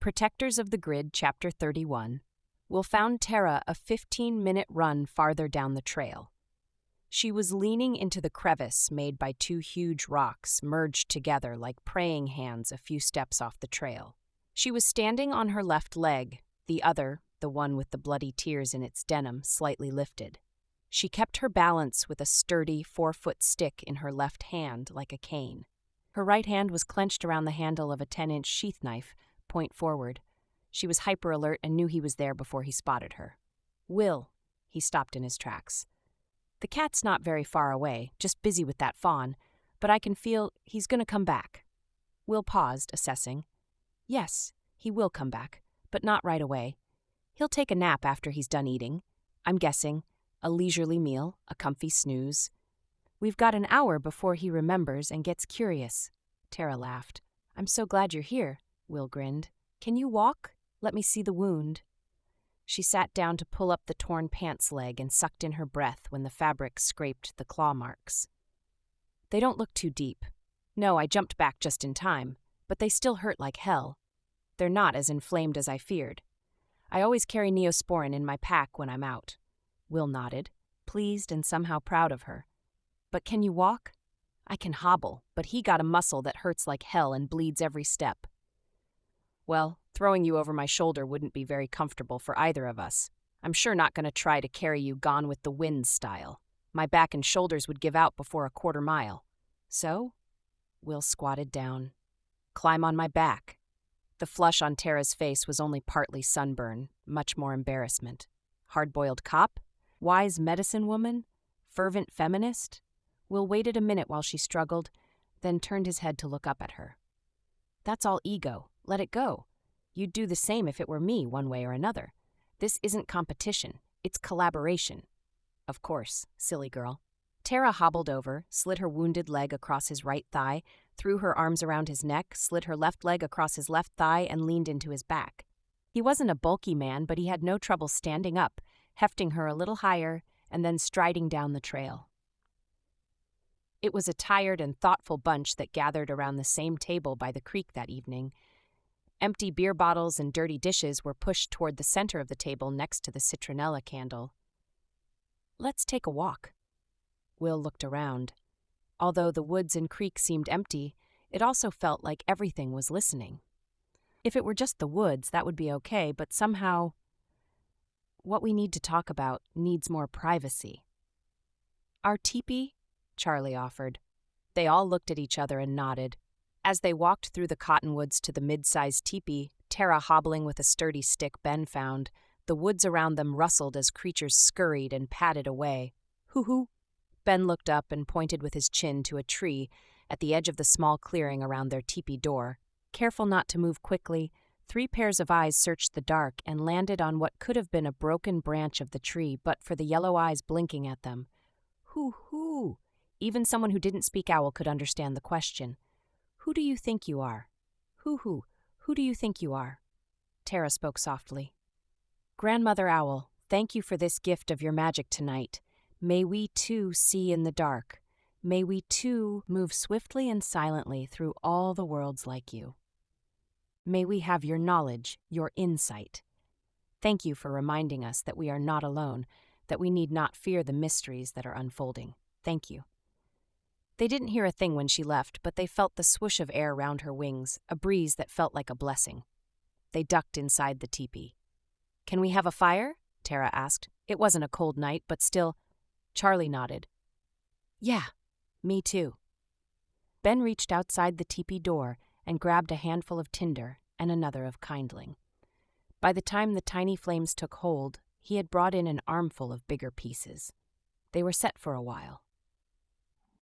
Protectors of the Grid, Chapter 31, Will found Tara a 15-minute run farther down the trail. She was leaning into the crevice made by two huge rocks merged together like praying hands a few steps off the trail. She was standing on her left leg, the other, the one with the bloody tears in its denim, slightly lifted. She kept her balance with a sturdy 4-foot stick in her left hand like a cane. Her right hand was clenched around the handle of a 10-inch sheath knife, point forward. She was hyper-alert and knew he was there before he spotted her. "Will," he stopped in his tracks. "The cat's not very far away, just busy with that fawn, but I can feel he's going to come back." Will paused, assessing. "Yes, he will come back, but not right away. He'll take a nap after he's done eating. I'm guessing a leisurely meal, a comfy snooze. We've got an hour before he remembers and gets curious." Tara laughed. "I'm so glad you're here," Will grinned. "Can you walk? Let me see the wound." She sat down to pull up the torn pants leg and sucked in her breath when the fabric scraped the claw marks. "They don't look too deep. No, I jumped back just in time, but they still hurt like hell. They're not as inflamed as I feared. I always carry Neosporin in my pack when I'm out." Will nodded, pleased and somehow proud of her. "But can you walk?" "I can hobble, but he got a muscle that hurts like hell and bleeds every step." "Well, throwing you over my shoulder wouldn't be very comfortable for either of us. I'm sure not going to try to carry you Gone with the Wind style. My back and shoulders would give out before a quarter mile. So?" Will squatted down. "Climb on my back." The flush on Tara's face was only partly sunburn, much more embarrassment. Hard-boiled cop? Wise medicine woman? Fervent feminist? Will waited a minute while she struggled, then turned his head to look up at her. "That's all ego. Let it go. You'd do the same if it were me, one way or another. This isn't competition. It's collaboration." "Of course, silly girl." Tara hobbled over, slid her wounded leg across his right thigh, threw her arms around his neck, slid her left leg across his left thigh, and leaned into his back. He wasn't a bulky man, but he had no trouble standing up, hefting her a little higher, and then striding down the trail. It was a tired and thoughtful bunch that gathered around the same table by the creek that evening. Empty beer bottles and dirty dishes were pushed toward the center of the table next to the citronella candle. "Let's take a walk." Will looked around. Although the woods and creek seemed empty, it also felt like everything was listening. If it were just the woods, that would be okay, but somehow, what we need to talk about needs more privacy. "Our teepee?" Charlie offered. They all looked at each other and nodded. As they walked through the cottonwoods to the mid-sized teepee, Tara hobbling with a sturdy stick Ben found, the woods around them rustled as creatures scurried and padded away. "Hoo-hoo." Ben looked up and pointed with his chin to a tree at the edge of the small clearing around their teepee door. Careful not to move quickly, 3 pairs of eyes searched the dark and landed on what could have been a broken branch of the tree but for the yellow eyes blinking at them. "Hoo-hoo." Even someone who didn't speak owl could understand the question. "Who do you think you are? Hoo-hoo, who do you think you are?" Tara spoke softly. "Grandmother Owl, thank you for this gift of your magic tonight. May we, too, see in the dark. May we, too, move swiftly and silently through all the worlds like you. May we have your knowledge, your insight. Thank you for reminding us that we are not alone, that we need not fear the mysteries that are unfolding. Thank you." They didn't hear a thing when she left, but they felt the swoosh of air round her wings, a breeze that felt like a blessing. They ducked inside the teepee. "Can we have a fire?" Tara asked. It wasn't a cold night, but still. Charlie nodded. "Yeah, me too." Ben reached outside the teepee door and grabbed a handful of tinder and another of kindling. By the time the tiny flames took hold, he had brought in an armful of bigger pieces. They were set for a while.